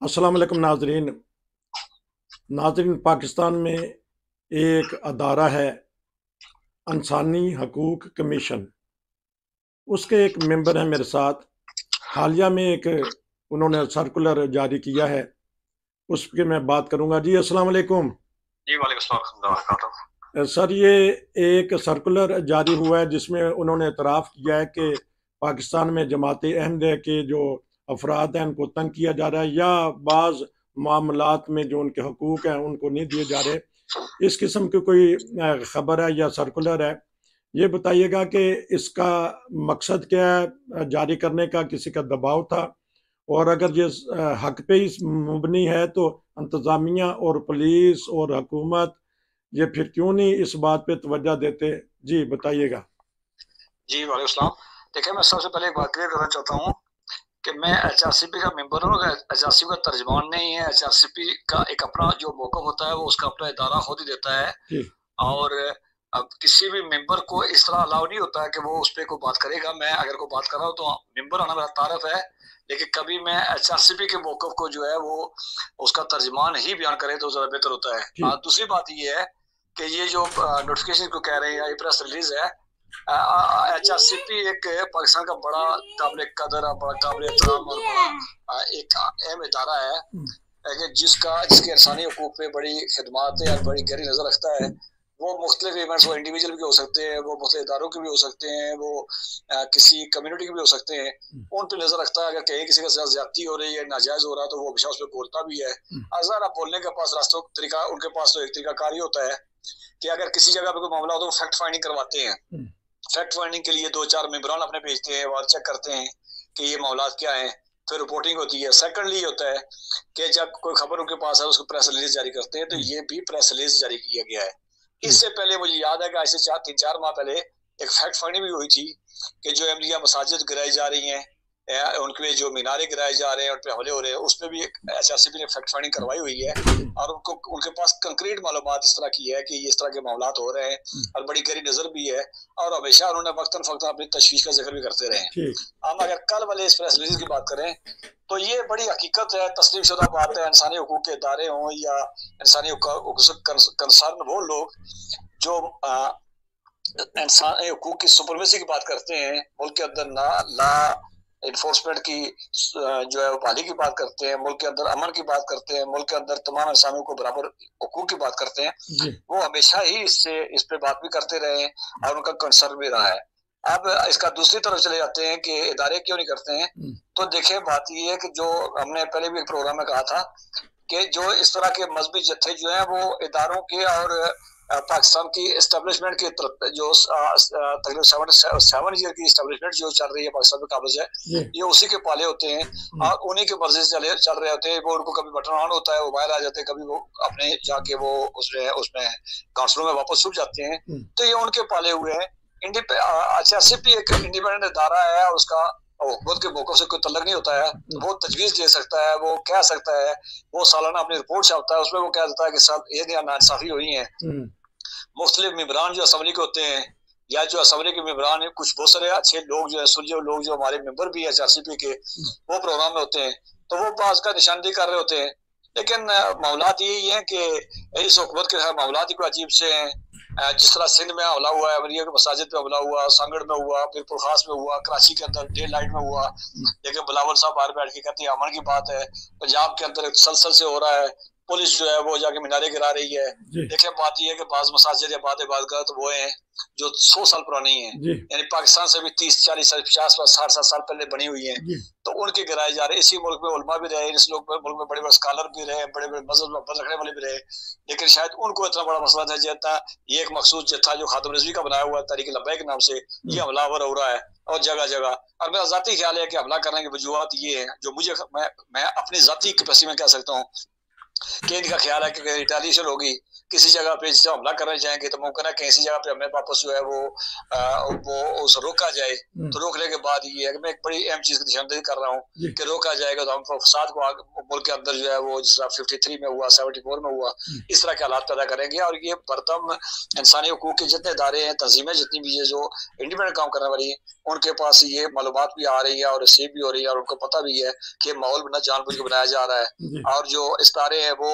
अस्सलाम वालेकुम नाजरीन। पाकिस्तान में एक अदारा है इंसानी हकूक़ कमीशन। उसके एक मेंबर हैं मेरे साथ। हालिया में एक उन्होंने सर्कुलर जारी किया है, उस पर मैं बात करूंगा। जी अस्सलाम वालेकुम। जी वालेकुम अस्सलाम। सर, ये एक सर्कुलर जारी हुआ है जिसमें उन्होंने इतराफ़ किया है कि पाकिस्तान में जमात अहमदिया के जो अफराद हैं उनको तंग किया जा रहा है, या बाज़ मामलात में जो उनके हकूक़ हैं उनको नहीं दिए जा रहे। इस किस्म की कोई खबर है या सर्कुलर है? ये बताइएगा कि इसका मकसद क्या है जारी करने का? किसी का दबाव था? और अगर ये हक पे ही मुबनी है तो इंतज़ामिया और पुलिस और हुकूमत ये फिर क्यों नहीं इस बात पे तवज्जो देते? जी बताइएगा। जी वालेकुम सलाम। देखिए, मैं सबसे पहले एक बात क्लियर करना चाहता हूँ कि मैं एचआरसीपी का मेंबर हूँ, एचआरसीपी का तर्जमान नहीं है। एचआरसीपी का एक अपना जो मौक़िफ़ होता है वो उसका अपना इदारा खुद ही देता है। जी और अब किसी भी मेंबर को इस तरह अलाउ नहीं होता है कि वो उस पे कोई बात करेगा। मैं अगर कोई बात कर रहा हूँ तो मेंबर आना मेरा तारफ़ है, लेकिन कभी मैं एचआरसीपी के मौक़िफ़ को जो है वो उसका तर्जमान ही बयान करे तो ज़्यादा बेहतर होता है। जी दूसरी बात ये है कि ये जो नोटिफिकेशन को कह रहे हैं या ये प्रेस रिलीज है, एचआरसीपी एक पाकिस्तान का बड़ा काबिल कदर, बड़ा काबिल एहतराम और बड़ा एक अहम इदारा है कि जिसके इंसानी हकूक़ पे बड़ी खिदमत है और बड़ी गहरी नज़र रखता है। वो मुख्तलिफ इवेंट्स, वो इंडिविजुअल भी हो सकते हैं, वो मुख्तलिफ इदारों के भी हो सकते हैं, वो किसी कम्युनिटी के भी हो सकते हैं। उन पे नज़र रखता है। अगर कहीं किसी के साथ ज्यादती हो रही है, नाजायज़ हो रहा है, तो वो हमेशा उस पर बोलता भी है। अज़र आप बोलने के पास रास्तों तरीका, उनके पास तो एक तरीकाकार ही होता है कि अगर किसी जगह पे कोई मामला हो तो वो फैक्ट फाइंडिंग करवाते हैं। फैक्ट फाइंडिंग के लिए 2-4 मेंबरान अपने भेजते हैं, और चेक करते हैं कि ये मामलात क्या हैं, फिर रिपोर्टिंग होती है। सेकंडली ये होता है कि जब कोई खबर उनके पास है उसको प्रेस रिलीज जारी करते हैं, तो ये भी प्रेस रिलीज जारी किया गया है। इससे पहले मुझे याद है कि आज से 3-4 माह पहले एक फैक्ट फाइंडिंग भी हुई थी कि जो अहमदिया मसाजिद गिराई जा रही हैं, उनके जो मीनारे गिराए जा रहे हैं, उन पे हमले हो रहे हैं, उस पर भी एचआरसीबी ने फैक्ट फाइंडिंग करवाई हुई है। और उनके पास कंक्रीट मालूमात इस तरह की है कि इस तरह के मामलात हो रहे हैं और बड़ी गहरी नजर भी है। और हमेशा उन्होंने वक्तन फक्तन अपनी तशवीश का जिक्र भी करते रहे। हम अगर कल वाले इस प्रेस रिलीज की बात करें तो ये बड़ी हकीकत है, तस्लीम शुदा बात है। इंसानी हकूक के इदारे हों या इंसानी कंसर्न वो लोग जो इंसान हकूक की सुपरमेसी की बात करते हैं, मुल्क के अंदर ना ला इन्फोर्समेंट की जो है बहाली की बात करते हैं, मुल्क के अंदर अमन की बात करते हैं, मुल्क के अंदर तमाम इंसानों को बराबर हकूक की बात करते हैं, वो हमेशा ही इस पे बात भी करते रहे हैं और उनका कंसर्न भी रहा है। अब इसका दूसरी तरफ चले जाते हैं कि इदारे क्यों नहीं करते हैं। तो देखिए, बात ये है कि जो हमने पहले भी एक प्रोग्राम में कहा था कि जो इस तरह के मजहबी जत्थे जो है वो इदारों के और पाकिस्तान की एस्टेब्लिशमेंट की तरफ जो तकरीबन 7 ईयर की एस्टेब्लिशमेंट जो चल रही है पाकिस्तान में काबिज है, ये उसी के पाले होते हैं और उन्हीं के मर्जी से चल रहे होते हैं। वो उनको कभी बटन ऑन होता है, वो बाहर आ जाते हैं, कभी वो अपने जाके वो उसमें काउंसिलों में वापस छुप जाते हैं। तो ये उनके पाले हुए हैं। एचआरसीपी एक इंडिपेंडेंट इदारा है, उसका हुकूमत के मौकों से कोई तल्लक नहीं होता है। वो तजवीज़ दे सकता है, वो कह सकता है, वो सालाना अपनी रिपोर्ट छापता है, उसमें वो कह देता है कि साहब ये नाइंसाफी हुई है। मुख्तलिफ मेंबरान जो असम्बली के होते हैं या जो असम्बली के मेंबरान है, कुछ बहुत सारे अच्छे लोग जो है, सुलझे लोग जो हमारे मेंबर भी है एचआरसीपी के, वो प्रोग्राम में होते हैं, तो वो बात का निशानदेही कर रहे होते हैं। लेकिन मामलात यही है कि इस हुकूमत के मामलात ही कोई अजीब से हैं। जिस तरह सिंध में हमला हुआ है, अमरिया के मसाजिद पे हमला हुआ, सांगड़ में हुआ, फिर पुरखास में हुआ, कराची के अंदर डे लाइट में हुआ, लेकिन बिलावल साहब बाहर बैठ के कहते हैं अमन की बात है। पंजाब के अंदर सलसल से हो रहा है, पुलिस जो है वो जाके मीनारे गिरा रही है। देखिए, बात यह है कि बाज मसाजिद या बात गलत वो हैं जो 100 साल पुरानी है, यानी पाकिस्तान से भी 30-40 साल 50-60 साल पहले बनी हुई है, तो उनके गिराए जा रहे। इसी मुल्क में उलमा भी रहे, इस मुल्क में बड़े बड़े स्कॉलर भी रहे, बड़े बड़े मजहब रखने वाले भी रहे, लेकिन शायद उनको इतना बड़ा मसला था जितना ये एक मखसूस जत्था जो खातम रिजवी का बनाया हुआ है तहरीक लब्बैक के नाम से, ये हमलावर हो रहा है और जगह जगह। और मेरा जाती ख्याल है कि हमला करने की वजूहत ये है, जो मुझे मैं अपनी जाती कैपेसिटी में कह सकता हूँ कि इनका ख्याल है कि रिटेलिएशन होगी किसी जगह पे जिसे हमला करने जाएंगे तो मुमकिन है कि किसी जगह पे हमें वापस जो है वो उस रोका जाए। तो रोकने के बाद ये है कि मैं एक बड़ी अहम चीज की निशानदेही कर रहा हूँ कि रोका जाएगा तो हम फसाद को मुल्क के अंदर जो है वो जिस तरह 53 में हुआ, 74 में हुआ, इस तरह के हालात पैदा करेंगे। और ये बरदम इंसानी हकूक के जितने इदारे हैं, तंजीमें जितनी भी है जो इंडिपेंडेंट काम करने वाली, उनके पास ये मालूमात भी आ रही है और रिसीव भी हो रही है और उनको पता भी है कि माहौल बना जानबूझ के बनाया जा रहा है। और जो इस्तारे हैं वो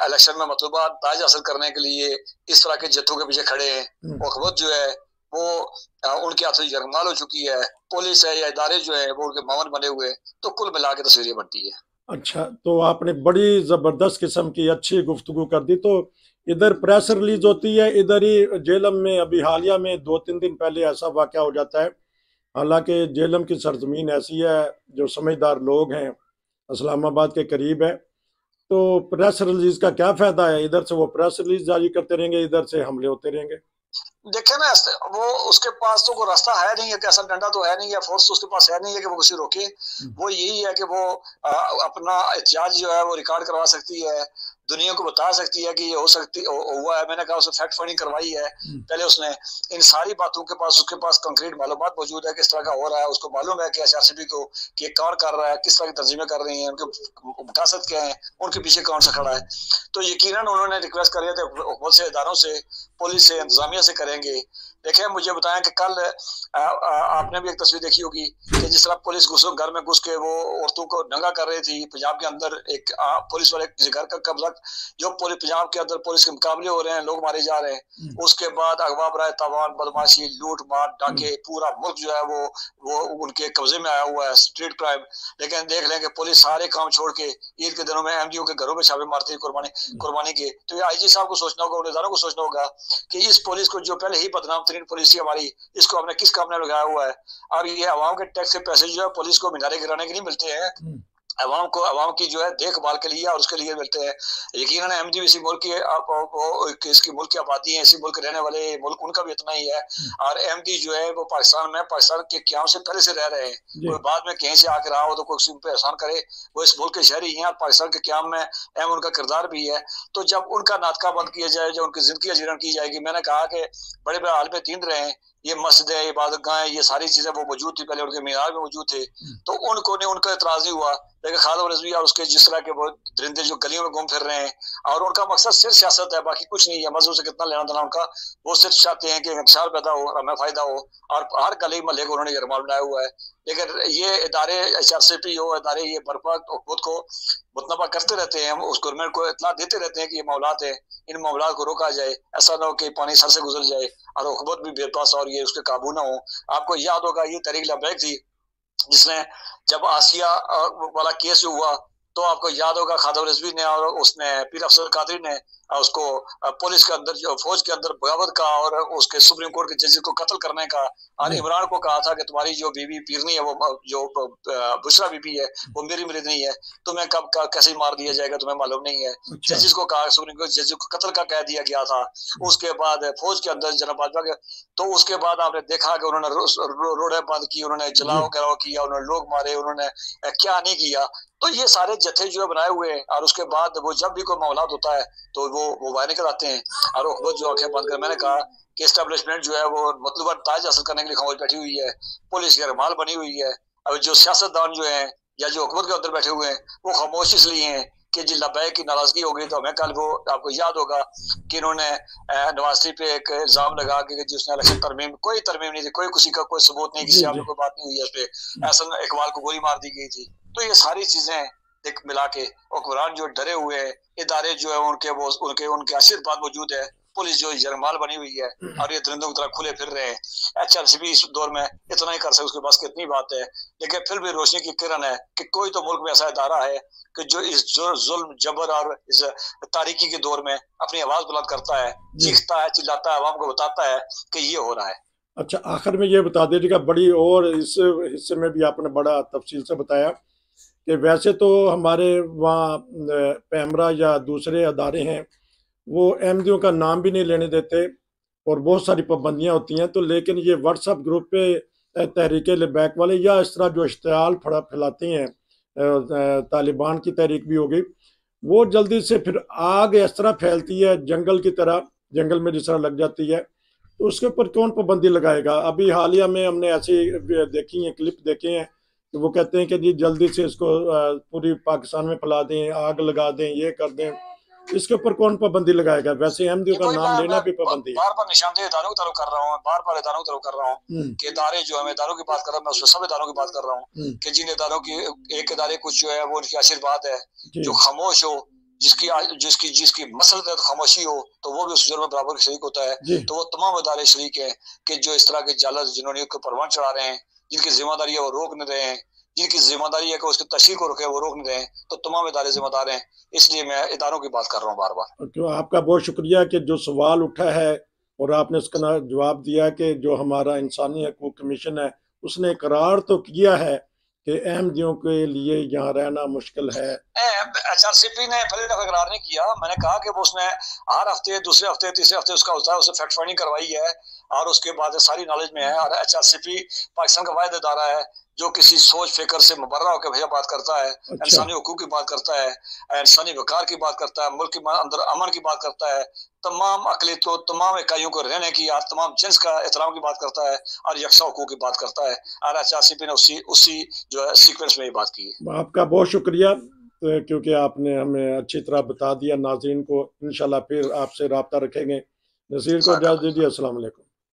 इलेक्शन में मतलूबा ताज हासिल करने के लिए इस तरह के जत्थों के पीछे खड़े हैं। वक्त जो है वो उनके हाथों जरमाल हो चुकी है, पुलिस है या इदारे जो है वो उनके मामन बने हुए, तो कुल मिला के तस्वीरें बनती है। अच्छा, तो आपने बड़ी जबरदस्त किस्म की अच्छी गुफ्तगू कर दी। तो इधर प्रेस रिलीज होती है, इधर ही जेलम में अभी हालिया में 2-3 दिन पहले ऐसा वाक़या हो जाता है। हालांकि जेलम की सरजमीन ऐसी है, जो समझदार लोग हैं, इस्लामाबाद के करीब है, तो प्रेस रिलीज का क्या फायदा है? इधर से वो प्रेस रिलीज जारी करते रहेंगे, इधर से हमले होते रहेंगे। देखे ना, वो उसके पास तो कोई रास्ता है नहीं है कि ऐसा डंडा तो है नहीं है, फोर्स तो उसके पास है नहीं है कि वो किसी रोके। वो यही है कि वो अपना एहतियात जो है वो रिकॉर्ड करवा सकती है, दुनिया को बता सकती है कि ये हो सकती हुआ है। मैंने कहा उसने फैक्ट फाइंडिंग करवाई है पहले, उसने इन सारी बातों के पास उसके पास कंक्रीट मालूमात मौजूद है किस तरह का हो रहा है। उसको मालूम है कि एचआरसीबी को कि कौन कर रहा है, किस तरह की तंजीमें कर रही हैं, उनके मकासद क्या है, उनके पीछे कौन सा खड़ा है। तो यकीनन उन्होंने रिक्वेस्ट करी है हुकूमत से, इदारों से, पुलिस से, इंतजामिया से करेंगे। देखें, मुझे बताएं कि कल आपने भी एक तस्वीर देखी होगी कि जिस तरह पुलिस घर में घुस के वो औरतों को नंगा कर रही थी। पंजाब के अंदर एक पुलिस वाले किसी घर का कब्जा, जो पंजाब के अंदर पुलिस के मुकाबले हो रहे हैं, लोग मारे जा रहे हैं। उसके बाद अगवा बराए तावान, बदमाशी, लूट मार, डाके, पूरा मुल्क जो है वो उनके कब्जे में आया हुआ है, स्ट्रीट क्राइम। लेकिन देख लें कि पुलिस सारे काम छोड़ के ईद के दिनों में एमडीओ के घरों में छापे मारती है कुर्बानी के। तो ये आईजी साहब को सोचना होगा, उन को सोचना होगा कि इस पुलिस को, जो पहले ही बदनाम तरीन पुलिस हमारी, इसको हमने किस काम में लगाया हुआ है। और ये अवाम के टैक्स के पैसे जो है पुलिस को मीनारे गिराने के लिए मिलते हैं, अवाम की जो है देखभाल के लिए और उसके लिए मिलते हैं। यकीनन एमडी इसी मुल्क की इसकी मुल्क की आबादी है, इसी मुल्क रहने वाले मुल्क उनका भी इतना ही है। और एमडी जो है वो पाकिस्तान के क्याम से पहले से रह रहे हैं। कोई बाद में कहीं से आकर रहा हो तो कोई उन पर एहसान करे, वो इस मुल्क के शहरी हैं और पाकिस्तान के क्याम में अहम उनका किरदार भी है। तो जब उनका नाटका बंद किया जाए, जब उनकी जिंदगी अजीरण की जाएगी, मैंने कहा कि बड़े बड़े आलम दीन रहे हैं, ये मस्जिद है, इबादत गाहें, ये सारी चीजें वो मौजूद थी, पहले उनके मीनार में मौजूद थे, तो उनका इतराज नहीं हुआ। लेकिन खालिद रिजवी और उसके जिस तरह के वो दरिंदे जो गलियों में घूम फिर रहे हैं, और उनका मकसद सिर्फ सियासत है, बाकी कुछ नहीं है। मजहब से कितना लेना देना उनका, वो सिर्फ चाहते हैं कि इंतशार पैदा हो और हमें फायदा हो, और हर गली महल्ले को उन्होंने यरमाल बनाया हुआ है। लेकिन ये इदारे एचआरसीपी हो, इदारे ये बर्पा खुद को मुतनबा करते रहते हैं, उस गवर्नमेंट को इतला देते रहते हैं कि ये मामलात है, इन मामलात को रोका जाए, ऐसा ना हो कि पानी सर से गुजर जाए और हुकूमत भी बेपास और ये उसके काबू ना हो। आपको याद होगा ये तहरीक लबैक थी, जिसने जब आसिया वाला केस हुआ तो आपको याद होगा खालिद रिजवी ने और उसने पीर अफसर कादरी ने उसको पुलिस के अंदर, जो फौज के अंदर बगावत का और उसके सुप्रीम कोर्ट के जज को कत्ल करने का, और इमरान को कहा था कि तुम्हारी जो बीवी पीरनी है, वो जो बुशरा बीबी है, वो मेरी नहीं है, तुम्हें कब कैसे मार दिया जाएगा तुम्हें मालूम नहीं है। जजेस को कहा, सुप्रीम कोर्ट जज को कत्ल का कह दिया गया था। उसके बाद फौज के अंदर जनाब बाजवा के, तो उसके बाद आपने देखा कि उन्होंने रोडें बंद की, उन्होंने जलाओ गिराव किया, उन्होंने लोग मारे, उन्होंने क्या नहीं किया। तो ये सारे जत्थे जो है बनाए हुए हैं, और उसके बाद वो जब भी कोई मामला होता है तो वो बाहर निकल आते हैं और हुकूमत जो आंखें बंद कर, मैंने कहा कि एस्टेब्लिशमेंट जो है वो मतलब ताज हासिल करने के लिए खामोश बैठी हुई है, पुलिस की रमाल बनी हुई है। अब जो सियासतदान जो है या जो हुकूमत के अंदर बैठे हुए हैं, वो खामोश इसलिए हैं कि जी लबैक की नाराजगी हो गई। तो हमें कल वो आपको याद होगा कि इन्होंने नवाज शरीफ पे एक इल्जाम लगा कि जिसने इलेक्शन तरमीम, कोई तरमीम नहीं थी, किसी का कोई सबूत नहीं, किसी आप कोई बात नहीं हुई है, उस पर एहसन इकबाल को गोली मार दी गई थी। तो ये सारी चीजें देख मिला के हुक्मरान जो डरे हुए हैं, इदारे जो है उनके आशीर्वाद मौजूद है, पुलिस जो जरमाल बनी हुई है, और ये दरिंदों की तरह खुले फिर रहे हैं। एचआरसीबी इस दौर में इतना ही कर सकते, उसके पास कितनी बात है, लेकिन फिर भी रोशनी की किरण है कि कोई तो मुल्क में ऐसा इदारा है कि जो इस जुल्म जबर और इस तारीकी के दौर में अपनी आवाज बुलंद करता है, चीखता है, चिल्लाता है, आवाम को बताता है कि ये हो रहा है। अच्छा, आखिर में ये बता दीजिएगा, बड़ी और इस हिस्से में भी आपने बड़ा तफसील से बताया कि वैसे तो हमारे वहाँ पैमरा या दूसरे अदारे हैं, वो एमडीओ का नाम भी नहीं लेने देते और बहुत सारी पाबंदियाँ होती हैं। तो लेकिन ये व्हाट्सएप ग्रुप पे तहरीक लबैक वाले या इस तरह जो इश्तिहाल फैलाते हैं, तालिबान की तहरीक भी हो गई, वो जल्दी से फिर आग इस तरह फैलती है जंगल की तरह, जंगल में जिस तरह लग जाती है, तो उसके ऊपर कौन पाबंदी लगाएगा? अभी हालिया में हमने ऐसी देखी है, क्लिप देखे हैं कि वो कहते हैं कि जी जल्दी से इसको पूरी पाकिस्तान में फैला दें, आग लगा दें, ये कर दें। इसके ऊपर कौन पाबंदी लगाएगा? वैसे अहमदियों का नाम लेना भी पाबंदी है। बार बार निशानदेही इदारों की तरफ कर रहा हूँ, बार बार इदारों की तरफ कर रहा हूँ कि इदारे जो है, मैं इदारों की बात कर रहा हूँ, मैं उसमें सब इदारों की बात कर रहा हूँ कि जिन इदारों की एक इदारे कुछ जो है वो उनकी आशीर्वाद है, जो खामोश हो, जिसकी जिसकी जिसकी मसलत है तो खामोशी हो, तो वो भी उस जुर्म में बराबर शरीक होता है। तो वो तमाम इदारे शरीक है कि जो इस तरह के जालत जिन्होंने परवान चढ़ा रहे हैं, जिनकी जिम्मेदारी है वो रोक नहीं रहे हैं, जिनकी जिम्मेदारी है कि उसकी तशरीह को रोके वो रोक नहीं रहे हैं, तो तमाम इदारे जिम्मेदार हैं। इसलिए मैं इदारों की बात कर रहा हूँ बार बार। तो आपका बहुत शुक्रिया कि जो सवाल उठा है और आपने उसका जवाब दिया कि जो हमारा इंसानी हकूक कमीशन है उसने इकरार तो किया है कि अहमदियों के लिए यहाँ रहना मुश्किल है। HRCP ने पहले दफा इकरार नहीं किया, मैंने कहा कि वो उसने हर हफ्ते, दूसरे हफ्ते, तीसरे हफ्ते उसका होता है, उसने फैक्ट फाइंडिंग करवाई है और उसके बाद सारी नॉलेज में है। और HRCP पाकिस्तान का वाहिद इदारा है जो किसी सोच फिक्र से मुबर्रा होकर भैया बात करता है, इंसानी हकूक की बात करता है, इंसानी वकार की बात करता है, मुल्क के अंदर अमन की बात करता है, तमाम अकलियतों, तमाम इकाइयों को रहने की और तमाम जिन्स का एहतराम की बात करता है और यकसा हकूक की बात करता है। और HRCP ने उसी जो है सीक्वेंस में ये बात की है। आपका बहुत शुक्रिया क्योंकि आपने हमें अच्छी तरह बता दिया। नाज़रीन को इंशाल्लाह फिर आपसे रब्ता रखेंगे। नसीर को इजाज़त दीजिए। अस्सलाम वालेकुम।